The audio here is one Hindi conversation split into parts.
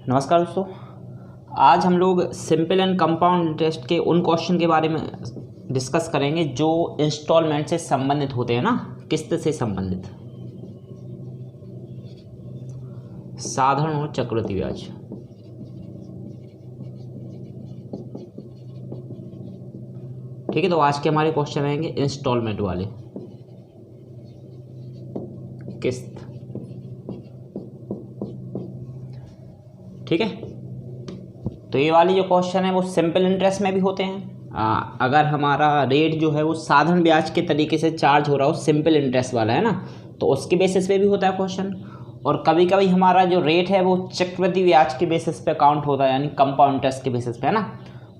नमस्कार दोस्तों, आज हम लोग सिंपल एंड कंपाउंड इंटरेस्ट के उन क्वेश्चन के बारे में डिस्कस करेंगे जो इंस्टॉलमेंट से संबंधित होते हैं ना, किस्त से संबंधित, साधारण और चक्रवृद्धि ब्याज। ठीक है, तो आज के हमारे क्वेश्चन रहेंगे इंस्टॉलमेंट वाले, किस्त। ठीक है, तो ये वाली जो क्वेश्चन है वो सिंपल इंटरेस्ट में भी होते हैं। अगर हमारा रेट जो है वो साधारण ब्याज के तरीके से चार्ज हो रहा हो, सिंपल इंटरेस्ट वाला है ना, तो उसके बेसिस पे भी होता है क्वेश्चन। और कभी कभी हमारा जो रेट है वो चक्रवृद्धि ब्याज के बेसिस पे काउंट होता है, यानी कंपाउंड इंटरेस्ट के बेसिस पे, है ना।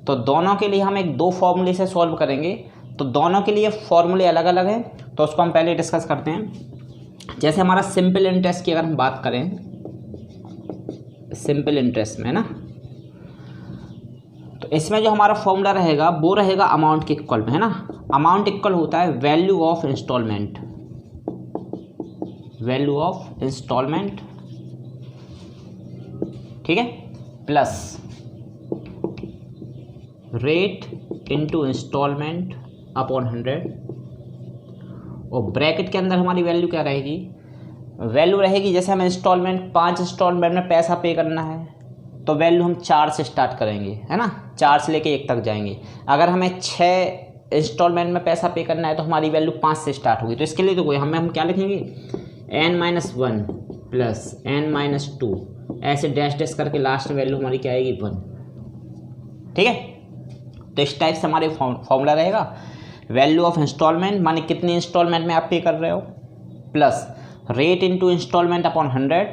तो दोनों के लिए हम एक दो फॉर्मूले से सॉल्व करेंगे, तो दोनों के लिए फॉर्मूले अलग अलग हैं, तो उसको हम पहले डिस्कस करते हैं। जैसे हमारा सिंपल इंटरेस्ट की अगर हम बात करें, सिंपल इंटरेस्ट में ना, तो इसमें जो हमारा फॉर्मूला रहेगा वो रहेगा अमाउंट के इक्वल में, है ना। अमाउंट इक्वल होता है value of installment, value of installment, ठीक है, plus rate into installment upon 100, और ब्रैकेट के अंदर हमारी वैल्यू क्या रहेगी, वैल्यू रहेगी जैसे हमें इंस्टॉलमेंट 5 इंस्टॉलमेंट में पैसा पे करना है, तो वैल्यू हम 4 से स्टार्ट करेंगे, है ना, 4 से लेके 1 तक जाएंगे। अगर हमें 6 इंस्टॉलमेंट में पैसा पे करना है तो हमारी वैल्यू 5 से स्टार्ट होगी। तो इसके लिए तो कोई हम क्या लिखेंगे, n-1 प्लस n-2, ऐसे डैश डैश करके लास्ट में वैल्यू हमारी क्या आएगी, 1। ठीक है, तो इस टाइप से हमारे फॉर्मूला रहेगा वैल्यू ऑफ इंस्टॉलमेंट, माने कितनी इंस्टॉलमेंट में आप पे कर रहे हो, plus rate into installment upon 100,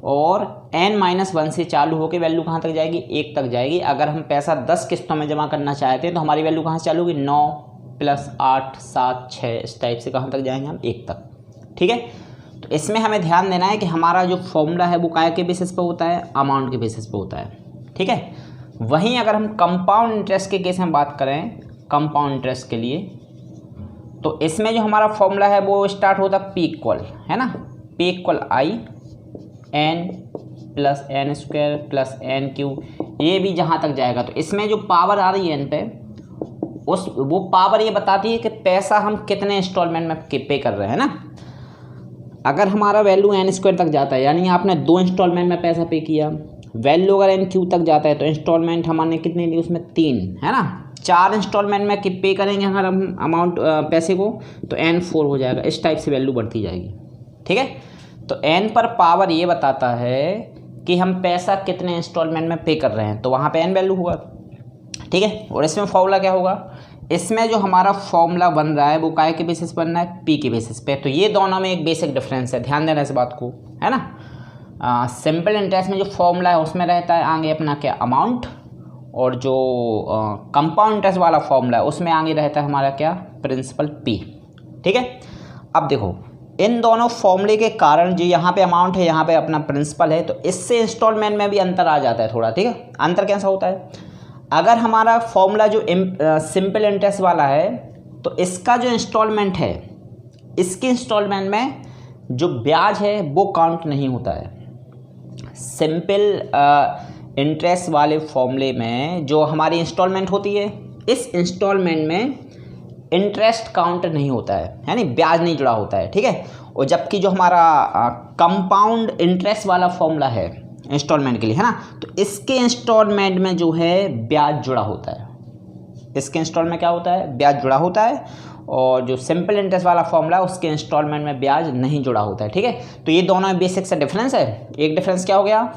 और n-1 से चालू होकर वैल्यू कहाँ तक जाएगी, 1 तक जाएगी। अगर हम पैसा 10 किस्तों में जमा करना चाहते हैं तो हमारी वैल्यू कहाँ से चालू होगी, 9 प्लस 8 7 6, इस टाइप से कहाँ तक जाएंगे हम, 1 तक। ठीक है, तो इसमें हमें ध्यान देना है कि हमारा जो फॉर्मूला है वो काय के बेसिस पे होता है, अमाउंट के बेसिस पे होता है। ठीक है, वहीं अगर हम कंपाउंड इंटरेस्ट के केस में बात करें, कंपाउंड इंटरेस्ट के लिए, तो इसमें जो हमारा फॉर्मूला है वो स्टार्ट होता है P इक्वल, है ना, P equal I n plus n square plus n cube, ये भी जहाँ तक जाएगा। तो इसमें जो पावर आ रही है n पे, वो पावर ये बताती है कि पैसा हम कितने इंस्टॉलमेंट में पे कर रहे हैं ना। अगर हमारा वैल्यू n स्क्वायर तक जाता है, यानी आपने 2 इंस्टॉलमेंट में पैसा पे किया, वैल्यू अगर n क्यूब तक जाता है तो इंस्टॉलमेंट हमने कितने दी, उसमें 3, है ना। 4 इंस्टॉलमेंट में पे करेंगे अगर हम अमाउंट पैसे को, तो n4 हो जाएगा, इस टाइप से वैल्यू बढ़ती जाएगी। ठीक है, तो n पर पावर ये बताता है कि हम पैसा कितने इंस्टॉलमेंट में पे कर रहे हैं, तो वहाँ पे n वैल्यू होगा। ठीक है, और इसमें फॉर्मूला क्या होगा, इसमें जो हमारा फॉर्मूला बन रहा है वो काय के बेसिस बन रहा है, p के बेसिस पे। तो ये दोनों में एक बेसिक डिफरेंस है, ध्यान देना इस बात को, है ना। सिंपल इंटरेस्ट में जो फॉर्मूला है उसमें रहता है आगे अपना क्या, अमाउंट, और जो कंपाउंड इंटरेस्ट वाला फॉर्मूला है उसमें आगे रहता है हमारा क्या, प्रिंसिपल P। ठीक है, अब देखो इन दोनों फॉर्मूले के कारण जो यहाँ पे अमाउंट है, यहाँ पे अपना प्रिंसिपल है, तो इससे इंस्टॉलमेंट में भी अंतर आ जाता है थोड़ा। ठीक है, अंतर कैसा होता है, अगर हमारा फॉर्मूला जो सिंपल इंटरेस्ट वाला है, तो इसका जो इंस्टॉलमेंट है, इसके इंस्टॉलमेंट में जो ब्याज है वो काउंट नहीं होता है। सिंपल इंटरेस्ट वाले फॉर्मूले में जो हमारी इंस्टॉलमेंट होती है, इस इंस्टॉलमेंट में इंटरेस्ट काउंट नहीं होता है, यानी ब्याज नहीं जुड़ा होता है। ठीक है, और जबकि जो हमारा कंपाउंड इंटरेस्ट वाला फॉर्मूला है इंस्टॉलमेंट के लिए, है ना, तो इसके इंस्टॉलमेंट में जो है ब्याज जुड़ा होता है, इसके इंस्टॉलमेंट में क्या होता है, ब्याज जुड़ा होता है, और जो सिंपल इंटरेस्ट वाला फॉर्मूला है उसके इंस्टॉलमेंट में ब्याज नहीं जुड़ा होता है। ठीक है, तो ये दोनों में बेसिक सा डिफरेंस है। एक डिफरेंस क्या हो गया,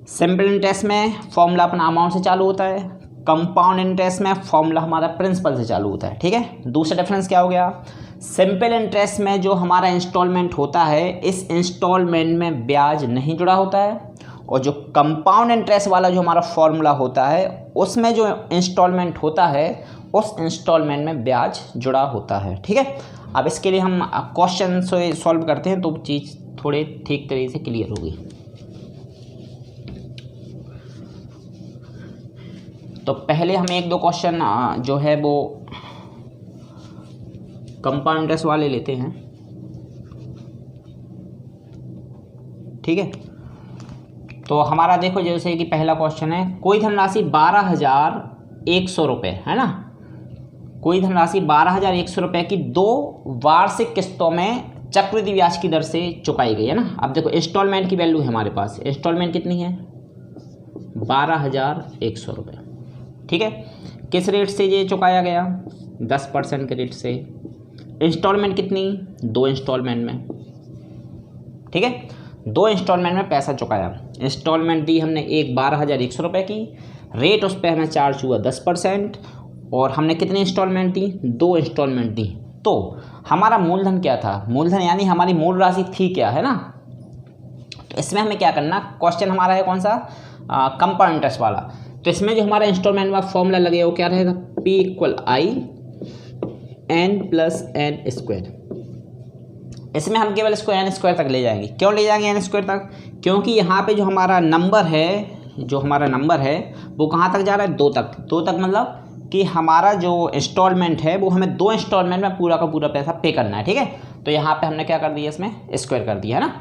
सिंपल इंटरेस्ट में फॉर्मूला अपना अमाउंट से चालू होता है, कंपाउंड इंटरेस्ट में फॉर्मूला हमारा प्रिंसिपल से चालू होता है। ठीक है, दूसरा डिफरेंस क्या हो गया, सिंपल इंटरेस्ट में जो हमारा इंस्टॉलमेंट होता है, इस इंस्टॉलमेंट में ब्याज नहीं जुड़ा होता है, और जो कंपाउंड इंटरेस्ट वाला जो हमारा फॉर्मूला होता है उसमें जो इंस्टॉलमेंट होता है, उस इंस्टॉलमेंट में ब्याज जुड़ा होता है। ठीक है, अब इसके लिए हम क्वेश्चन सॉल्व करते हैं तो चीज़ थोड़े ठीक तरीके से क्लियर होगी। तो पहले हम एक दो क्वेश्चन जो है वो कंपाउंड इंटरेस्ट वाले लेते हैं। ठीक है, तो हमारा देखो जैसे कि पहला क्वेश्चन है, कोई धनराशि 12,100 रुपये है ना, कोई धनराशि 12,100 रुपये की 2 वार्षिक किस्तों में चक्रवृद्धि ब्याज की दर से चुकाई गई है ना। अब देखो इंस्टॉलमेंट की वैल्यू है हमारे पास, इंस्टॉलमेंट कितनी है 12,100 रुपये, ठीक है। किस रेट से ये चुकाया गया 10% के रेट से। इंस्टॉलमेंट कितनी 2 इंस्टॉलमेंट में, ठीक है, 2 इंस्टॉलमेंट में पैसा चुकाया। इंस्टॉलमेंट दी हमने एक 12,100 रुपये की, रेट उस पर हमें चार्ज हुआ 10%, और हमने कितनी इंस्टॉलमेंट दी 2 इंस्टॉलमेंट दी। तो हमारा मूलधन क्या था, मूलधन यानी हमारी मूल राशि थी क्या, है ना। तो इसमें हमें क्या करना, क्वेश्चन हमारा है कौन सा कंपाउंड इंटरेस्ट वाला। तो इसमें जो हमारा इंस्टॉलमेंट का फॉर्मूला लगेगा वो क्या रहेगा, P = I n+n²। इसमें हम केवल इसको n² तक ले जाएंगे। क्यों ले जाएंगे n² तक, क्योंकि यहाँ पे जो हमारा नंबर है वो कहाँ तक जा रहा है 2 तक। 2 तक मतलब कि हमारा जो इंस्टॉलमेंट है वो हमें 2 इंस्टॉलमेंट में पूरा का पूरा पैसा पे करना है, ठीक है। तो यहाँ पे हमने क्या कर दिया, इसमें स्क्वायर कर दिया है ना।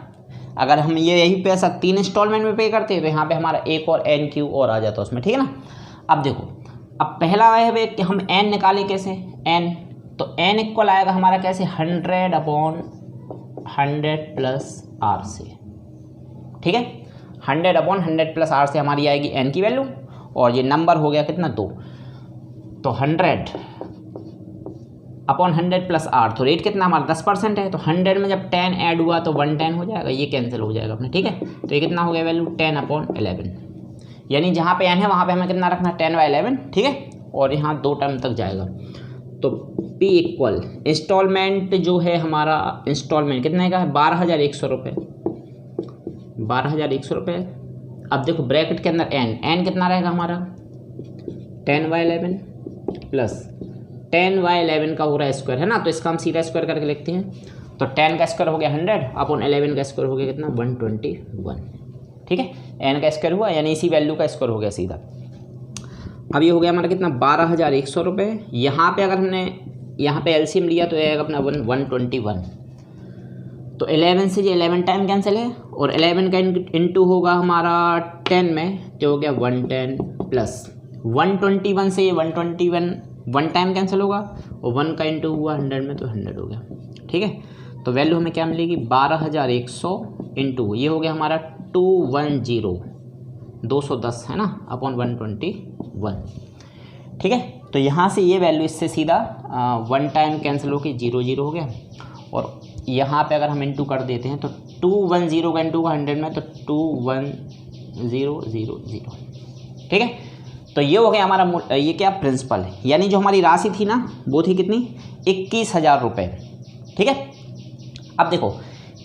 अगर हम यही पैसा 3 इंस्टॉलमेंट में पे करते हैं तो यहाँ पे हमारा एक और n³ और आ जाता है उसमें, ठीक है ना। अब देखो, अब पहला है कि हम n निकालें कैसे, n, तो n इक्वल आएगा हमारा कैसे 100/100 + r से, ठीक है। 100/100 + r से हमारी आएगी n की वैल्यू, और ये नंबर हो गया कितना 2, तो 100/100 + r, तो रेट कितना हमारा 10% है। तो 100 में जब 10 ऐड हुआ तो 110 हो जाएगा, ये कैंसिल हो जाएगा अपने, ठीक है। तो ये कितना हो गया वैल्यू 10/11, यानी जहाँ पे n है वहाँ पे हमें कितना रखना 10/11, ठीक है, और यहाँ 2 टर्म तक जाएगा। तो P = इंस्टॉलमेंट जो है हमारा, इंस्टॉलमेंट कितने का है 12,100 रुपये, 12,100 रुपये। अब देखो ब्रैकेट के अंदर n कितना रहेगा हमारा 10/11 + 10/11 का हो रहा है स्क्वायर, है ना। तो इसका हम सीधा स्क्वायर करके लिखते हैं। तो 10 का स्क्वायर हो गया 100/11 का स्क्वायर हो गया कितना 121, ठीक है। n का स्क्वायर हुआ यानी इसी वैल्यू का स्क्वायर हो गया सीधा। अब ये हो गया हमारा कितना 12,100 रुपये। यहाँ पे अगर हमने यहाँ पे एलसीएम लिया तो ये अपना 121, तो 11 से ये 11 टाइम कैंसिल है, और 11 का इंटू होगा हमारा 10 में, तो हो गया 110 प्लस 121 से ये 121 1 टाइम कैंसिल होगा, और 1 का इंटू हुआ 100 में तो 100 हो गया, ठीक है। तो वैल्यू हमें क्या मिलेगी 12,100 इंटू ये हो गया हमारा 210 है ना अपॉन 121, ठीक है। तो यहाँ से ये वैल्यू इससे सीधा 1 टाइम कैंसिल होकर 0 हो गया, और यहाँ पे अगर हम इंटू कर देते हैं तो 210 का इंटू का 100 में तो 21000, ठीक है। तो ये हो गया हमारा ये क्या प्रिंसिपल है, यानी जो हमारी राशि थी ना वो थी कितनी 21,000 रुपये, ठीक है। अब देखो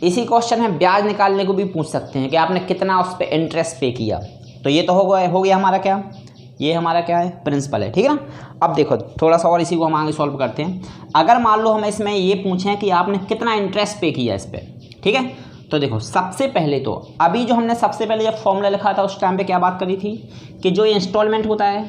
इसी क्वेश्चन में ब्याज निकालने को भी पूछ सकते हैं कि आपने कितना उस पर इंटरेस्ट पे किया। तो ये तो हो गया हमारा क्या, ये हमारा क्या है प्रिंसिपल है, ठीक है ना। अब देखो थोड़ा सा और इसी को हम आगे सॉल्व करते हैं। अगर मान लो हम इसमें ये पूछें कि आपने कितना इंटरेस्ट पे किया इस पर, ठीक है। तो देखो सबसे पहले तो अभी जो हमने सबसे पहले जब फॉर्मूला लिखा था उस टाइम पे क्या बात करी थी कि जो इंस्टॉलमेंट होता है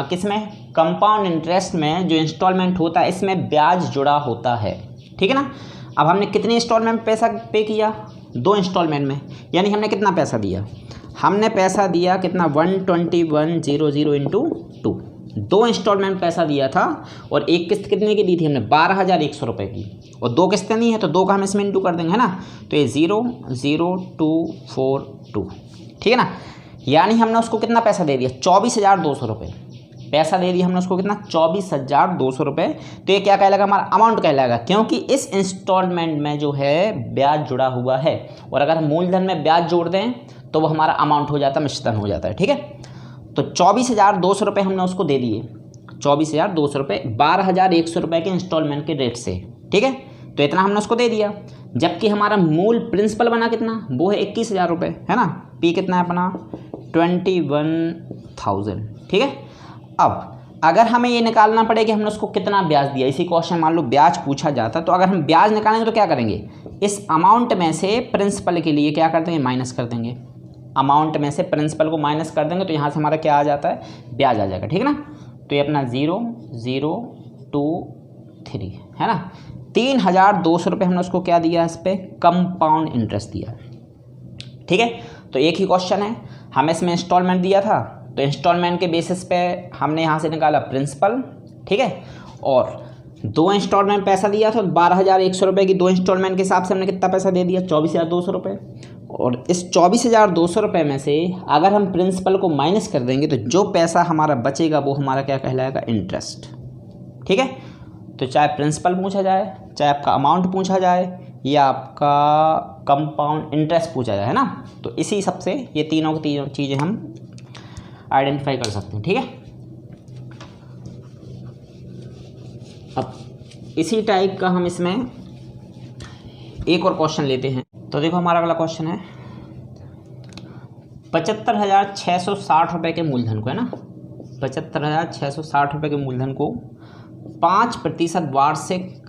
किसमें कंपाउंड इंटरेस्ट में, जो इंस्टॉलमेंट होता है इसमें ब्याज जुड़ा होता है, ठीक है ना। अब हमने कितने इंस्टॉलमेंट में पैसा पे किया 2 इंस्टॉलमेंट में, यानी हमने कितना पैसा दिया, हमने पैसा दिया कितना 121,000 इंटू 2, 2 इंस्टॉलमेंट पैसा दिया था, और एक किस्त कितने की दी थी हमने 12,100 रुपये की, और 2 किस्तें नहीं है तो 2 का हम इसमें इंटू कर देंगे, है ना। तो ये 00242, ठीक है ना। यानी हमने उसको कितना पैसा दे दिया 24,200 रुपये पैसा दे दिया हमने उसको, कितना 24,200 रुपये। तो ये क्या कहलाएगा हमारा अमाउंट कहलाएगा, क्योंकि इस इंस्टॉलमेंट में जो है ब्याज जुड़ा हुआ है, और अगर हम मूलधन में ब्याज जोड़ दें तो वो हमारा अमाउंट हो जाता है, मिश्रण हो जाता है, ठीक है। तो 24,200 रुपये हमने उसको दे दिए, 24,200 रुपये 12,100 रुपये के इंस्टॉलमेंट के रेट से, ठीक है। तो इतना हमने उसको दे दिया, जबकि हमारा मूल प्रिंसिपल बना कितना वो है 21,000 रुपये, है ना। पी कितना है अपना 21,000, ठीक है। अब अगर हमें ये निकालना पड़े कि हमने उसको कितना ब्याज दिया, इसी क्वेश्चन मान लो ब्याज पूछा जाता, तो अगर हम ब्याज निकालेंगे तो क्या करेंगे, इस अमाउंट में से प्रिंसिपल के लिए क्या कर देंगे माइनस कर देंगे, अमाउंट में से प्रिंसिपल को माइनस कर देंगे, तो यहाँ से हमारा क्या आ जाता है ब्याज आ जाएगा, ठीक है ना। तो ये अपना 0,023 है ना, 3,200 रुपये हमने उसको क्या दिया इस पर कंपाउंड इंटरेस्ट दिया, ठीक है। तो एक ही क्वेश्चन है, हमें इसमें इंस्टॉलमेंट दिया था तो इंस्टॉलमेंट के बेसिस पे हमने यहाँ से निकाला प्रिंसिपल, ठीक है। और 2 इंस्टॉलमेंट पैसा दिया था 12,100 रुपये की 2 इंस्टॉलमेंट के हिसाब से हमने कितना पैसा दे दिया 24,200 रुपये। और इस 24,200 रुपये में से अगर हम प्रिंसिपल को माइनस कर देंगे तो जो पैसा हमारा बचेगा वो हमारा क्या कहलाएगा, इंटरेस्ट, ठीक है। तो चाहे प्रिंसिपल पूछा जाए, चाहे आपका अमाउंट पूछा जाए या आपका कंपाउंड इंटरेस्ट पूछा जाए, है ना, तो इसी हिसाब से ये तीनों की तीनों चीज़ें हम आइडेंटिफाई कर सकते हैं, ठीक है। अब इसी टाइप का हम इसमें एक और क्वेश्चन लेते हैं। तो देखो हमारा अगला क्वेश्चन है 75,660 रुपये के मूलधन को, है ना, 75,660 रुपये के मूलधन को 5% वार्षिक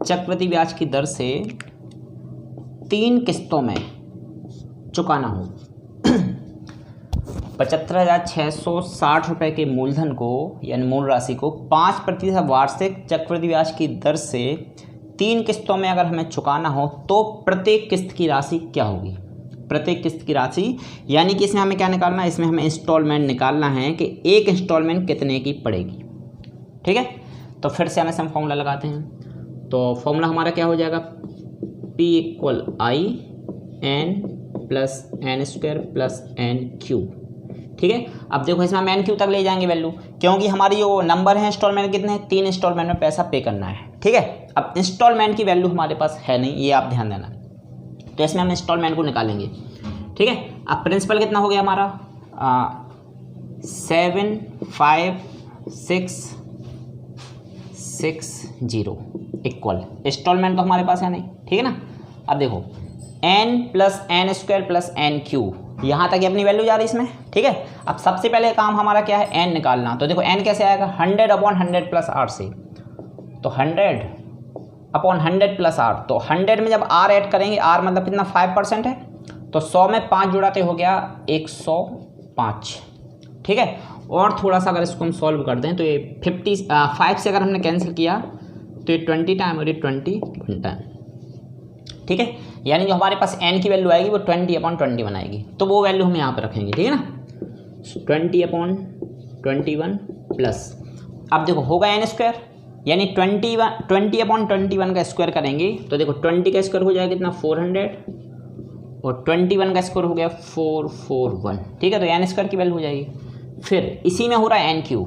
चक्रवृद्धि ब्याज की दर से 3 किस्तों में चुकाना हो। 75,660 रुपये के मूलधन को यानी मूल राशि को 5% वार्षिक चक्रवृद्धि ब्याज की दर से 3 किस्तों में अगर हमें चुकाना हो तो प्रत्येक किस्त की राशि क्या होगी। प्रत्येक किस्त की राशि यानी कि इसमें हमें क्या निकालना है, इसमें हमें इंस्टॉलमेंट निकालना है कि एक इंस्टॉलमेंट कितने की पड़ेगी, ठीक है। तो फिर से हम इसमें फॉर्मूला लगाते हैं। तो फॉर्मूला हमारा क्या हो जाएगा, P = I n + n² + n³ ठीक है। अब देखो इसमें हम n³ तक ले जाएंगे वैल्यू, क्योंकि हमारी जो नंबर है इंस्टॉलमेंट कितने हैं, 3 इंस्टॉलमेंट में पैसा पे करना है, ठीक है। अब इंस्टॉलमेंट की वैल्यू हमारे पास है नहीं, ये आप ध्यान देना। तो इसमें हम इंस्टॉलमेंट को निकालेंगे, ठीक है। अब प्रिंसिपल कितना हो गया हमारा 75660 इक्वल इंस्टॉलमेंट तो हमारे पास है नहीं, ठीक है ना। अब देखो n + n² + n³ यहाँ तक अपनी वैल्यू जा रही है इसमें, ठीक है। अब सबसे पहले काम हमारा क्या है, n निकालना। तो देखो n कैसे आएगा, 100/100 + r से। तो 100/100 + r, तो 100 में जब r ऐड करेंगे, r मतलब कितना 5% है, तो 100 में 5 जुड़ाते हो गया 105, ठीक है। और थोड़ा सा अगर इसको हम सॉल्व कर दें तो ये 5 से अगर हमने कैंसिल किया तो ये 20 टाइम और ये 20 टाइम, ठीक है। यानी जो हमारे पास n की वैल्यू आएगी वो 20/21 आएगी, तो वो वैल्यू हम यहाँ पर रखेंगे, ठीक है ना। 20/21 प्लस, अब देखो होगा n² यानी 20/21 का स्क्वायर करेंगे तो देखो 20 का स्क्वायर हो जाएगा कितना 400 और 21 का स्क्वायर हो गया 441, ठीक है। तो n² की वैल्यू हो जाएगी। फिर इसी में हो रहा है n³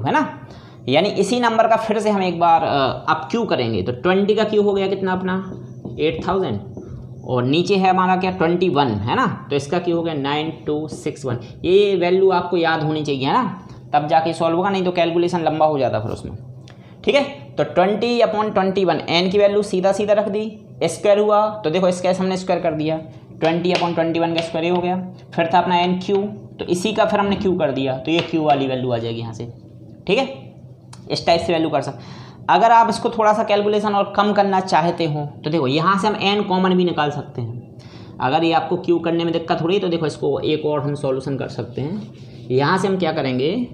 है ना, यानी इसी नंबर का फिर से हम एक बार अब क्यू करेंगे। तो 20 का क्यू हो गया कितना अपना 8000 और नीचे है हमारा क्या 21 है ना, तो इसका क्यू हो गया 9261। ये वैल्यू आपको याद होनी चाहिए, है ना, तब जाके सॉल्व होगा, नहीं तो कैलकुलेशन लंबा हो जाता फिर उसमें, ठीक है। तो 20/21 n की वैल्यू सीधा सीधा रख दी, स्क्वायर हुआ तो देखो इसका हमने स्क्वायर कर दिया, 20/21 का स्क्वायर हो गया। फिर था अपना n³ तो इसी का फिर हमने क्यू कर दिया, तो ये क्यू वाली वैल्यू आ जाएगी यहाँ से, ठीक है। इस टाइप से वैल्यू कर सकते। अगर आप इसको थोड़ा सा कैलकुलेशन और कम करना चाहते हो तो देखो यहाँ से हम n कॉमन भी निकाल सकते हैं। अगर ये आपको क्यू करने में दिक्कत हो रही है तो देखो इसको एक और हम सॉल्यूशन कर सकते हैं। यहाँ से हम क्या करेंगे,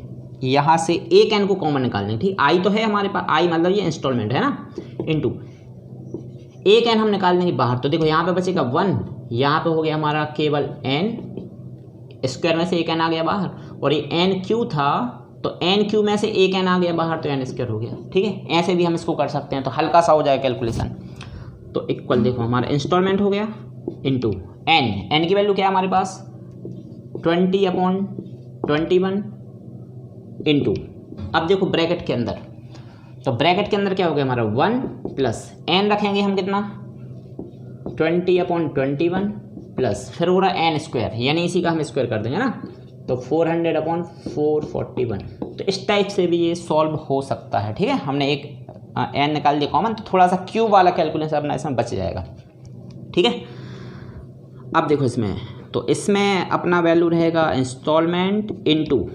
यहाँ से एक n को कॉमन निकाल देंगे, ठीक। i तो है हमारे पास, i मतलब ये इंस्टॉलमेंट है ना, इंटू एक n हम निकाल देंगे बाहर। तो देखो यहाँ पे बचेगा 1, यहाँ पे हो गया हमारा केवल n, स्क्वायर में से एक n आ गया बाहर, और ये n³ था तो n³ में से एक n आ गया बाहर तो n² हो गया, ठीक है। ऐसे भी हम इसको कर सकते हैं, तो हल्का सा हो जाए कैलकुलेशन। तो इक्वल देखो हमारा इंस्टॉलमेंट हो गया इंटू n की वैल्यू क्या है हमारे पास 20/21 इंटू, अब देखो ब्रैकेट के अंदर, तो ब्रैकेट के अंदर क्या हो गया हमारा 1 प्लस n रखेंगे हम कितना 20/21 प्लस फिर हो रहा है n² यानी इसी का हम स्क्वायर कर देंगे ना, तो 400/441। तो इस टाइप से भी ये सॉल्व हो सकता है, ठीक है। हमने एक n निकाल दिया कॉमन, तो थोड़ा सा क्यूब वाला कैलकुलेशन अपना इसमें बच जाएगा, ठीक है। अब देखो इसमें, तो इसमें अपना वैल्यू रहेगा इंस्टॉलमेंट इंटू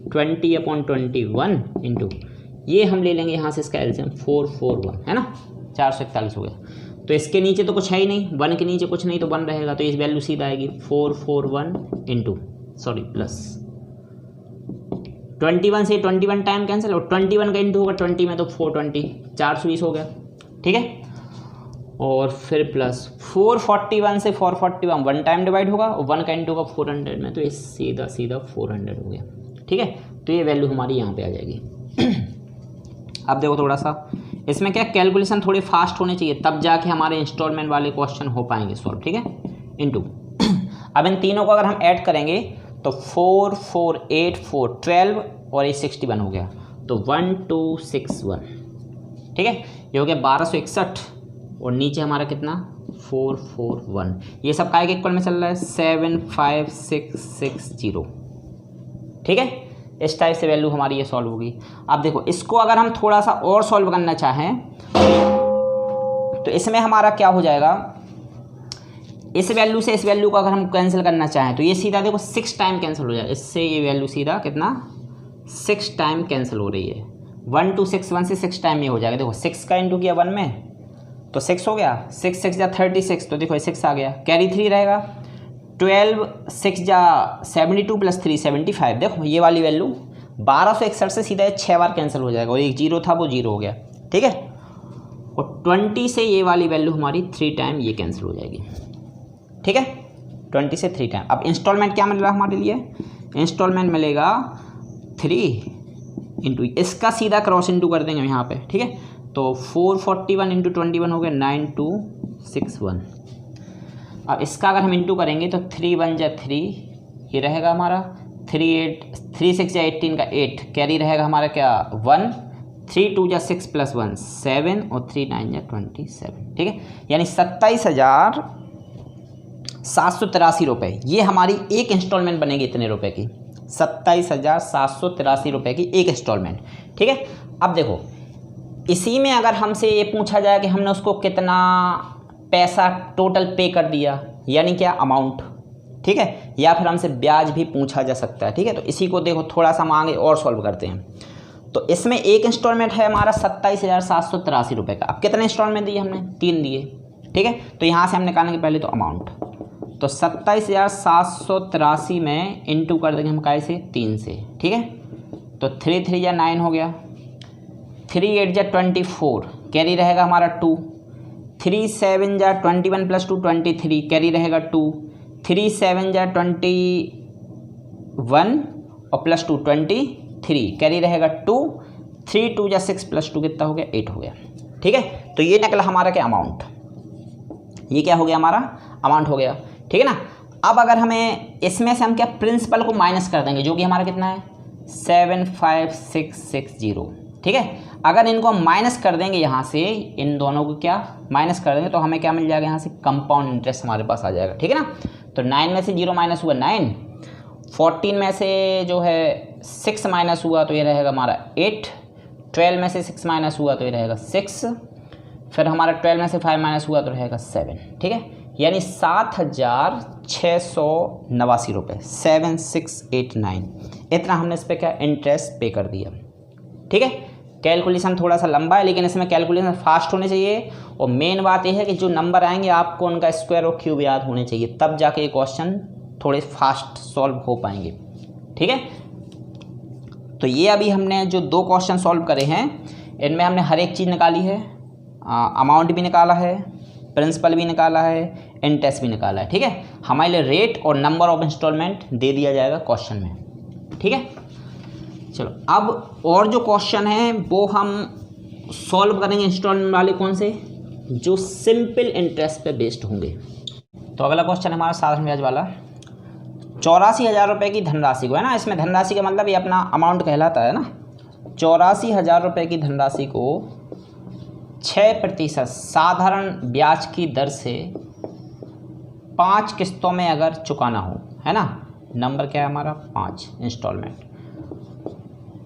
20/21 इंटू ये हम ले लेंगे यहाँ से इसका एलसीएम 441 है ना, 441 हो गया। तो इसके नीचे तो कुछ है ही नहीं, 1 के नीचे कुछ नहीं तो 1 रहेगा, तो इस वैल्यू सीधा आएगी 441 इंटू प्लस 21 से 21 टाइम कैंसिल और 21 का इंटू होगा 20 में तो 420, 420 हो गया, ठीक है। और फिर प्लस 441 से 441 वन टाइम डिवाइड होगा और 1 का इंटू होगा 400 में, तो ये सीधा सीधा 400 हो गया। ठीक है, तो ये वैल्यू हमारी यहाँ पे आ जाएगी। अब देखो थोड़ा सा इसमें क्या कैलकुलेशन थोड़ी फास्ट होनी चाहिए, तब जाके हमारे इंस्टॉलमेंट वाले क्वेश्चन हो पाएंगे सॉल्व। ठीक है, इनटू अब इन तीनों को अगर हम ऐड करेंगे तो 4 4 8 4 12 और ये 61 हो गया, तो 1261। ठीक है, ये हो गया 1261 और नीचे हमारा कितना 441। ये सब काय के इक्वल में चल रहा है 75660। ठीक है, इस टाइप से वैल्यू हमारी ये सॉल्व होगी। अब देखो इसको अगर हम थोड़ा सा और सॉल्व करना चाहें तो इसमें हमारा क्या हो जाएगा, इस वैल्यू से इस वैल्यू को अगर हम कैंसिल करना चाहें तो ये सीधा देखो 6 टाइम कैंसिल हो जाएगा। इससे ये वैल्यू सीधा कितना 6 टाइम कैंसिल हो रही है। 1261 से 6 टाइम ये हो जाएगा। देखो 6 का इंटू किया 1 में तो 6 हो गया, 6 6 जा 36, तो देखो 6 आ गया, कैरी 3 रहेगा, 12 6 जा 72 प्लस 3 75। देखो ये वाली वैल्यू 1261 से सीधा 6 बार कैंसिल हो जाएगा और एक जीरो था वो जीरो हो गया। ठीक है, और 20 से ये वाली वैल्यू हमारी 3 टाइम ये कैंसिल हो जाएगी। ठीक है, 20 से 3 टाइम। अब इंस्टॉलमेंट क्या मिलेगा हमारे लिए, इंस्टॉलमेंट मिलेगा 3 इंटू इसका सीधा क्रॉस इंटू कर देंगे यहाँ पे। ठीक है, तो 441 इंटू 21 हो गया 9261। अब इसका अगर हम इंटू करेंगे तो 3 1 जा 3 ये रहेगा हमारा, 3 6 जा 18 का 8 कैरी रहेगा हमारा क्या 1, 3 2 जा 6 प्लस 1 7 और 3 9 जा 27। ठीक है, यानी 27,783 रुपये ये हमारी एक इंस्टॉलमेंट बनेगी इतने रुपए की, 27,783 रुपये की एक इंस्टॉलमेंट। ठीक है, अब देखो इसी में अगर हमसे ये पूछा जाए कि हमने उसको कितना पैसा टोटल पे कर दिया, यानी क्या अमाउंट। ठीक है, या फिर हमसे ब्याज भी पूछा जा सकता है। ठीक है, तो इसी को देखो थोड़ा सा हम आगे और सॉल्व करते हैं। तो इसमें एक इंस्टॉलमेंट है हमारा 27,783 रुपये का। अब कितने इंस्टॉलमेंट दिए हमने, 3 दिए। ठीक है, तो यहाँ से हम निकालेंगे पहले तो अमाउंट, तो 27,783 में इंटू कर देंगे हम कैसे 3 से। ठीक है, तो 3 3 या 9 हो गया, 3 8 जा 24 कैरी रहेगा हमारा 2, 3 7 जा 21 प्लस 2 23 कैरी रहेगा 2, 3 7 जा 21 और प्लस 2 23 कैरी रहेगा 2, 3 2 जा 6 प्लस 2 कितना हो गया 8 हो गया। ठीक है, तो ये निकला हमारा क्या अमाउंट, ये क्या हो गया हमारा अमाउंट हो गया। ठीक है ना, अब अगर हमें इसमें से हम क्या प्रिंसिपल को माइनस कर देंगे जो कि हमारा कितना है 75660। ठीक है, अगर इनको हम माइनस कर देंगे यहाँ से, इन दोनों को क्या माइनस कर देंगे तो हमें क्या मिल जाएगा यहाँ से कंपाउंड इंटरेस्ट हमारे पास आ जाएगा। ठीक है ना, तो 9 में से 0 माइनस हुआ 9, 14 में से जो है 6 माइनस हुआ तो ये रहेगा हमारा 8, 12 में से 6 माइनस हुआ तो ये रहेगा 6, फिर हमारा 12 में से 5 माइनस हुआ तो रहेगा 7। ठीक है, यानी 7,689 रुपये 7689 इतना हमने इस पर क्या इंटरेस्ट पे कर दिया। ठीक है, कैलकुलेशन थोड़ा सा लंबा है लेकिन इसमें कैलकुलेशन फास्ट होने चाहिए और मेन बात यह है कि जो नंबर आएंगे आपको उनका स्क्वायर और क्यूब याद होने चाहिए, तब जाके ये क्वेश्चन थोड़े फास्ट सॉल्व हो पाएंगे। ठीक है, तो ये अभी हमने जो 2 क्वेश्चन सॉल्व करे हैं इनमें हमने हर एक चीज़ निकाली है, अमाउंट भी निकाला है, प्रिंसिपल भी निकाला है, इंटरेस्ट भी निकाला है। ठीक है, हमारे लिए रेट और नंबर ऑफ इंस्टॉलमेंट दे दिया जाएगा क्वेश्चन में। ठीक है, चलो अब और जो क्वेश्चन हैं वो हम सॉल्व करेंगे इंस्टॉलमेंट वाले कौन से, जो सिंपल इंटरेस्ट पे बेस्ड होंगे। तो अगला क्वेश्चन हमारा साधारण ब्याज वाला 84,000 रुपये की धनराशि को, है ना, इसमें धनराशि का मतलब ये अपना अमाउंट कहलाता है ना। 84,000 रुपये की धनराशि को 6% साधारण ब्याज की दर से 5 किस्तों में अगर चुकाना हो, है ना, नंबर क्या है हमारा 5 इंस्टॉलमेंट,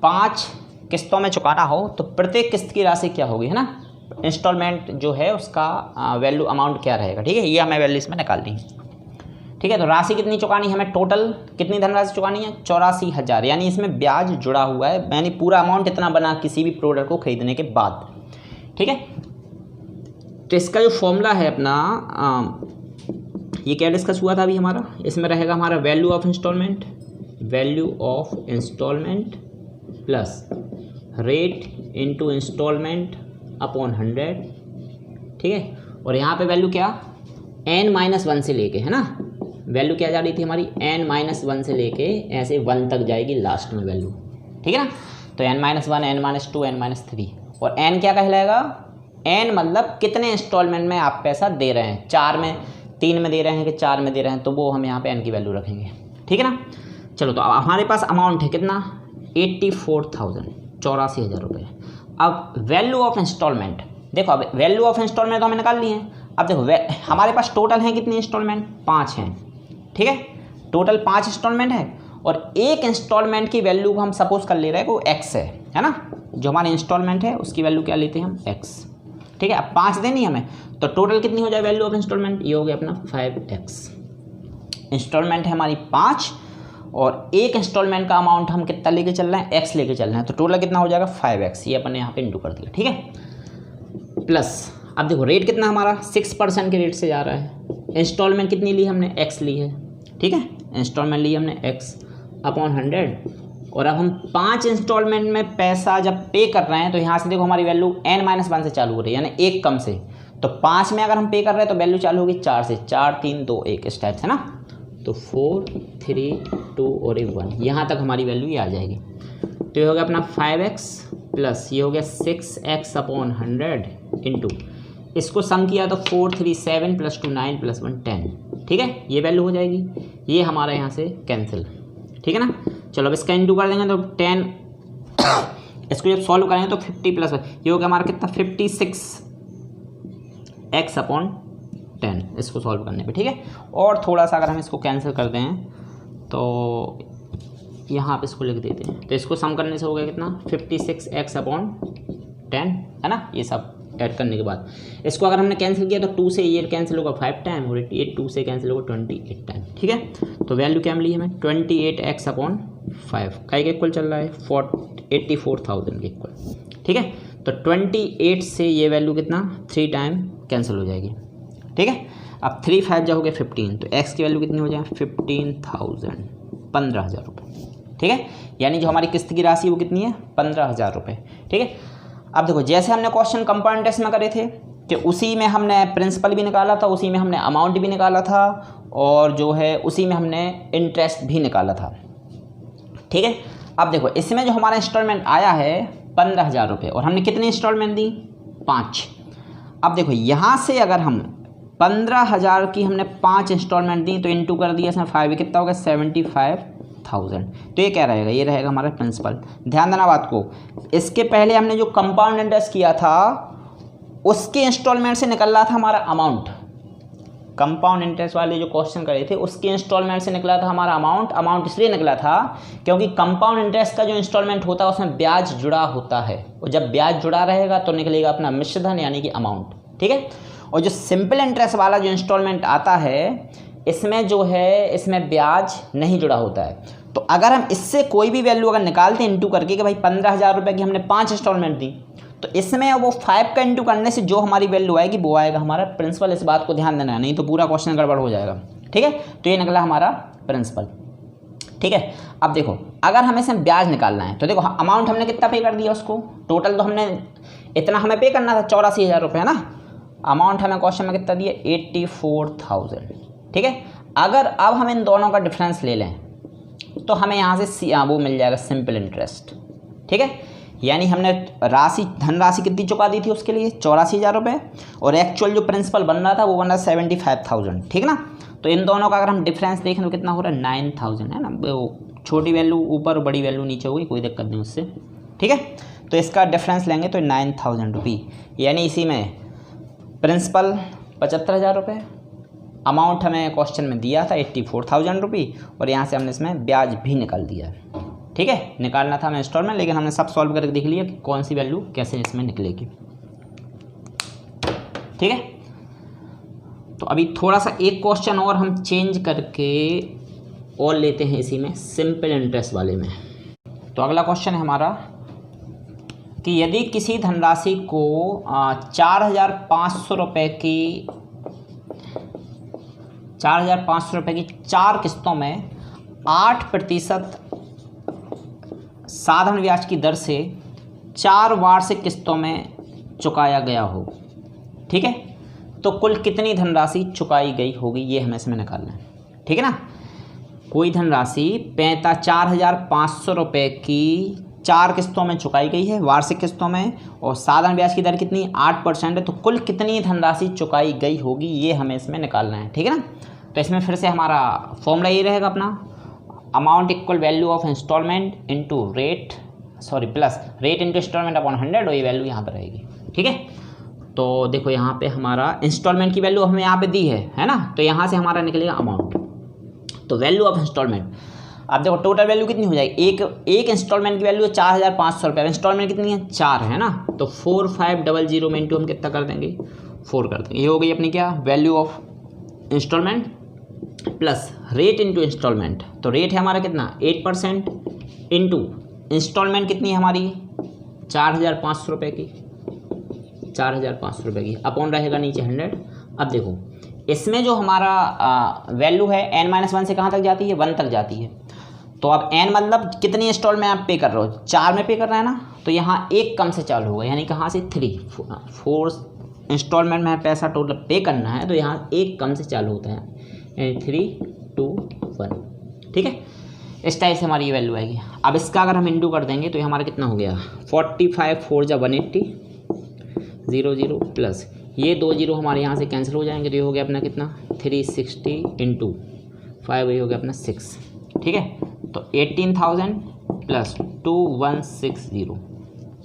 5 किस्तों में चुकाना हो तो प्रत्येक किस्त की राशि क्या होगी, है ना, इंस्टॉलमेंट जो है उसका वैल्यू अमाउंट क्या रहेगा। ठीक है, ये हमें वैल्यू इसमें निकालनी है। ठीक है, तो राशि कितनी चुकानी है हमें, टोटल कितनी धनराशि चुकानी है 84,000, यानी इसमें ब्याज जुड़ा हुआ है, यानी पूरा अमाउंट इतना बना किसी भी प्रोडक्ट को खरीदने के बाद। ठीक है, तो इसका जो फॉर्मूला है अपना ये क्या डिस्कस हुआ था अभी हमारा, इसमें रहेगा हमारा value of installment plus rate into installment upon 100। ठीक है, और यहाँ पे वैल्यू क्या n-1 से लेके, है ना, वैल्यू क्या जा रही थी हमारी n-1 से लेके ऐसे 1 तक जाएगी लास्ट में वैल्यू, ठीक है ना। तो n-1, n-2, n-3 और n क्या कहलाएगा, n मतलब कितने इंस्टॉलमेंट में आप पैसा दे रहे हैं, 4 में, 3 में दे रहे हैं कि 4 में दे रहे हैं, तो वो हम यहाँ पे n की वैल्यू रखेंगे, ठीक है ना। चलो तो अब हमारे पास अमाउंट है कितना 84,000, 84,000 रुपये। अब वैल्यू ऑफ इंस्टॉलमेंट देखो, अब वैल्यू ऑफ इंस्टॉलमेंट तो हमें निकाल ली है। अब देखो हमारे पास टोटल है कितनी इंस्टॉलमेंट, 5 हैं, ठीक है, टोटल 5 इंस्टॉलमेंट है और एक इंस्टॉलमेंट की वैल्यू को हम सपोज कर ले रहे हैं वो x है ना, जो हमारे इंस्टॉलमेंट है उसकी वैल्यू क्या लेते हैं हम x, ठीक है। अब 5 देनी है हमें, तो टोटल कितनी हो जाए वैल्यू ऑफ इंस्टॉलमेंट, ये हो गया अपना 5x। इंस्टॉलमेंट है हमारी 5 और एक इंस्टॉलमेंट का अमाउंट हम कितना लेके चल रहे हैं, x लेके चल रहे हैं, तो टोटल कितना हो जाएगा 5x, ये अपन यहाँ पे इंटू कर दिया, ठीक है। प्लस अब देखो रेट कितना हमारा 6% के रेट से जा रहा है, इंस्टॉलमेंट कितनी ली हमने x ली है, ठीक है, इंस्टॉलमेंट ली हमने x अपॉन 100 और अब हम 5 इंस्टॉलमेंट में पैसा जब पे कर रहे हैं तो यहाँ से देखो हमारी वैल्यू n-1 से चालू हो रही है, यानी एक कम से, तो 5 में अगर हम पे कर रहे हैं तो वैल्यू चालू होगी 4 से, 4 3 2 1 इस टाइप से ना, तो 4 3 2 और 1 यहाँ तक हमारी वैल्यू ये आ जाएगी। तो ये हो गया अपना 5x प्लस ये हो गया 6x अपॉन 100 इंटू, इसको सम किया तो 4 3 7 प्लस 2 9 प्लस 1 10, ठीक है, ये वैल्यू हो जाएगी, ये हमारा यहाँ से कैंसिल, ठीक है ना। चलो अब इसका इंटू कर देंगे तो 10, इसको जब सॉल्व करेंगे तो 50 प्लस ये हो गया हमारा कितना 56x अपॉन 10, इसको सॉल्व करने पे, ठीक है। और थोड़ा सा अगर हम इसको कैंसिल कर दें तो यहाँ पे इसको लिख देते हैं, तो इसको सम करने से हो गया कितना 56x अपॉन 10, है ना, ये सब ऐड करने के बाद इसको अगर हमने कैंसिल किया तो 2 से ये कैंसिल होगा 5 टाइम और ये 2 से कैंसिल होगा 28 टाइम, ठीक है। तो वैल्यू क्या मिली हमें 28x अपॉन 5 का एक इक्वल चल रहा है 84,000 के इक्वल, ठीक है। तो 28 से ये वैल्यू कितना 3 टाइम कैंसिल हो जाएगी, ठीक है। अब 3 5 जा हो गया 15, तो x की वैल्यू कितनी हो जाए 15,000, 15,000 रुपये, ठीक है। यानी जो हमारी किस्त की राशि वो कितनी है 15,000 रुपये, ठीक है। अब देखो जैसे हमने क्वेश्चन कंपाउंड इंटरेस्ट में करे थे कि उसी में हमने प्रिंसिपल भी निकाला था, उसी में हमने अमाउंट भी निकाला था और जो है उसी में हमने इंटरेस्ट भी निकाला था, ठीक है। अब देखो इसमें जो हमारा इंस्टॉलमेंट आया है 15,000 रुपये और हमने कितनी इंस्टॉलमेंट दी 5। अब देखो यहाँ से अगर हम 15,000 की हमने 5 इंस्टॉलमेंट दी तो इंटू कर दिया इसमें 5, कितना होगा 75,000, तो ये क्या रहेगा, ये रहेगा हमारा प्रिंसिपल। ध्यान देना बात को, इसके पहले हमने जो कंपाउंड इंटरेस्ट किया था उसके इंस्टॉलमेंट से निकल रहा था हमारा अमाउंट, कंपाउंड इंटरेस्ट वाले जो क्वेश्चन करे थे उसके इंस्टॉलमेंट से निकला था हमारा अमाउंट इसलिए निकला था क्योंकि कंपाउंड इंटरेस्ट का जो इंस्टॉलमेंट होता है उसमें ब्याज जुड़ा होता है और जब ब्याज जुड़ा रहेगा तो निकलेगा अपना मिश्र धन यानी कि अमाउंट, ठीक है। और जो सिंपल इंटरेस्ट वाला जो इंस्टॉलमेंट आता है इसमें जो है इसमें ब्याज नहीं जुड़ा होता है, तो अगर हम इससे कोई भी वैल्यू अगर निकालते हैं इंटू करके कि भाई 15,000 रुपये की हमने 5 इंस्टॉलमेंट दी तो इसमें वो 5 का इंटू करने से जो हमारी वैल्यू आएगी वो आएगा हमारा प्रिंसिपल। इस बात को ध्यान देना है, नहीं तो पूरा क्वेश्चन गड़बड़ हो जाएगा, ठीक है। तो ये निकला हमारा प्रिंसिपल, ठीक है। अब देखो अगर हमें इसमें ब्याज निकालना है तो देखो अमाउंट हमने कितना पे कर दिया उसको, टोटल तो हमने इतना हमें पे करना था 84,000 रुपये, है ना। अमाउंट हमें क्वेश्चन में कितना दिया 84,000, ठीक है। अगर अब हम इन दोनों का डिफरेंस ले लें तो हमें यहाँ से वो मिल जाएगा सिंपल इंटरेस्ट, ठीक है। यानी हमने धनराशि कितनी चुका दी थी उसके लिए 84,000 रुपये और एक्चुअल जो प्रिंसिपल बन रहा था वो बन रहा 75,000, ठीक ना। तो इन दोनों का अगर हम डिफरेंस देखें तो कितना हो रहा है 9,000, है ना। वो छोटी वैल्यू ऊपर बड़ी वैल्यू नीचे होगी, कोई दिक्कत नहीं उससे, ठीक है। तो इसका डिफरेंस लेंगे तो 9,000 रुपये, यानी इसी में प्रिंसिपल 75,000 रुपये, अमाउंट हमें क्वेश्चन में दिया था 84,000 रुपये और यहाँ से हमने इसमें ब्याज भी निकाल दिया, ठीक है। निकालना था हमें इंस्टॉलमेंट, लेकिन हमने सब सॉल्व करके देख लिया कि कौन सी वैल्यू कैसे इसमें निकलेगी, ठीक है। तो अभी थोड़ा सा एक क्वेश्चन और हम चेंज करके और लेते हैं इसी में सिंपल इंटरेस्ट वाले में। तो अगला क्वेश्चन है हमारा कि यदि किसी धनराशि को 4,500 रुपये की 4 किस्तों में 8% साधारण ब्याज की दर से 4 वार्षिक किस्तों में चुकाया गया हो, ठीक है। तो कुल कितनी धनराशि चुकाई गई होगी ये हमें इसमें निकालना है, ठीक है ना। कोई धनराशि 4,500 रुपये की 4 किस्तों में चुकाई गई है, वार्षिक किस्तों में, और साधारण ब्याज की दर कितनी 8% है, तो कुल कितनी धनराशि चुकाई गई होगी ये हमें इसमें निकालना है, ठीक है ना। तो इसमें फिर से हमारा फॉर्मूला ये रहेगा अपना, amount equal value of installment into rate, plus rate into installment upon 100, और ये वैल्यू यहाँ पर रहेगी, ठीक है। तो देखो यहाँ पे हमारा इंस्टॉलमेंट की वैल्यू हमें यहाँ पे दी है ना, तो यहाँ से हमारा निकलेगा अमाउंट, तो वैल्यू ऑफ इंस्टॉलमेंट। अब देखो टोटल वैल्यू कितनी हो जाएगी, एक इंस्टॉलमेंट की वैल्यू है 4,500 रुपये, इंस्टॉलमेंट कितनी है 4 है ना, तो 4500 में इंटू हम कितना कर देंगे 4 कर देंगे, ये हो गई अपनी क्या value of installment, plus rate into installment, तो रेट है हमारा कितना 8%, इंटू इंस्टॉलमेंट कितनी है हमारी 4,500 रुपये की, 4,500 रुपये की, अपॉन रहेगा नीचे 100। अब देखो इसमें जो हमारा वैल्यू है n-1 से कहाँ तक जाती है 1 तक जाती है, तो अब n मतलब कितनी इंस्टॉल में आप पे कर रहे हो, 4 में पे कर रहे हैं ना, तो यहाँ एक कम से चालू होगा, यानी कहाँ से 4 इंस्टॉलमेंट में पैसा टोटल पे करना है, तो यहाँ एक कम से चालू होता है, यानी 3, 2, 1, ठीक है। इस टाइप से हमारी ये वैल्यू आएगी। अब इसका अगर हम इंटू कर देंगे तो ये हमारा कितना हो गया 45 4 जा 180 0 प्लस ये 2 0 हमारे यहाँ से कैंसिल हो जाएंगे, तो ये हो गया अपना कितना 360 इंटू 5, ये हो गया अपना 6, ठीक है। तो 18,000 प्लस 2160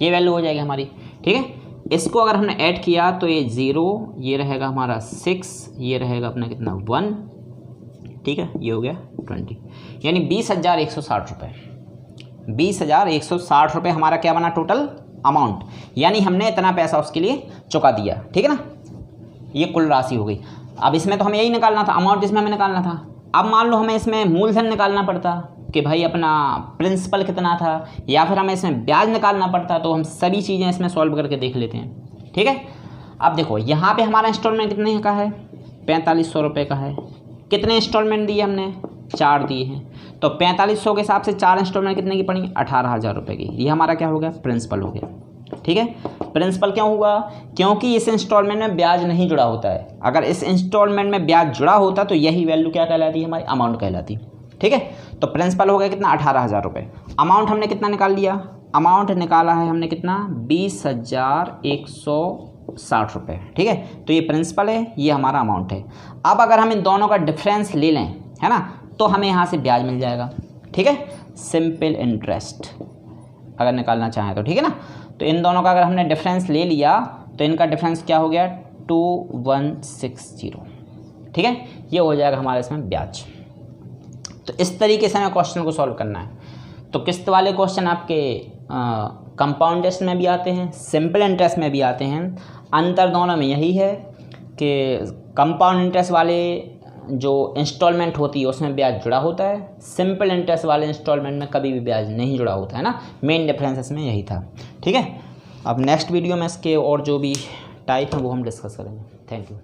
ये वैल्यू हो जाएगी हमारी, ठीक है। इसको अगर हमने ऐड किया तो ये 0, ये रहेगा हमारा 6, ये रहेगा अपना कितना 1, ठीक है, ये हो गया 20, यानी 20,160 रुपये, 20,160 रुपये हमारा क्या बना टोटल अमाउंट, यानी हमने इतना पैसा उसके लिए चुका दिया, ठीक है ना। ये कुल राशि हो गई। अब इसमें तो हमें यही निकालना था अमाउंट, इसमें हमें निकालना था। अब मान लो हमें इसमें मूलधन निकालना पड़ता कि भाई अपना प्रिंसिपल कितना था, या फिर हमें इसमें ब्याज निकालना पड़ता, तो हम सभी चीज़ें इसमें सॉल्व करके देख लेते हैं, ठीक है। अब देखो यहाँ पे हमारा इंस्टॉलमेंट कितने का है 4500 रुपये का है, कितने इंस्टॉलमेंट दिए हमने 4 दिए हैं, तो 4500 के हिसाब से 4 इंस्टॉलमेंट कितने की पड़ी 18,000 रुपये की, ये हमारा क्या हो गया प्रिंसिपल हो गया, ठीक है। प्रिंसिपल क्यों हुआ, क्योंकि इस इंस्टॉलमेंट में ब्याज नहीं जुड़ा होता है, अगर इस इंस्टॉलमेंट में ब्याज जुड़ा होता तो यही वैल्यू क्या कहलाती है हमारी अमाउंट कहलाती, ठीक है। तो प्रिंसिपल हो गया कितना 18,000 रुपये, अमाउंट हमने कितना निकाल लिया, अमाउंट निकाला है हमने कितना 20,160 रुपये, ठीक है। तो ये प्रिंसिपल है, ये हमारा अमाउंट है। अब अगर हम इन दोनों का डिफरेंस ले लें, है ना, तो हमें यहाँ से ब्याज मिल जाएगा, ठीक है, सिंपल इंटरेस्ट अगर निकालना चाहें तो, ठीक है ना। तो इन दोनों का अगर हमने डिफरेंस ले लिया तो इनका डिफरेंस क्या हो गया 2160, ठीक है, ये हो जाएगा हमारे इसमें ब्याज। तो इस तरीके से हमें क्वेश्चन को सॉल्व करना है। तो किस्त वाले क्वेश्चन आपके कंपाउंड इंटरेस्ट में भी आते हैं, सिंपल इंटरेस्ट में भी आते हैं। अंतर दोनों में यही है कि कंपाउंड इंटरेस्ट वाले जो इंस्टॉलमेंट होती है उसमें ब्याज जुड़ा होता है, सिंपल इंटरेस्ट वाले इंस्टॉलमेंट में कभी भी ब्याज नहीं जुड़ा होता है ना, मेन डिफरेंस इसमें यही था, ठीक है। अब नेक्स्ट वीडियो में इसके और जो भी टाइप हैं वो हम डिस्कस करेंगे। Thank you.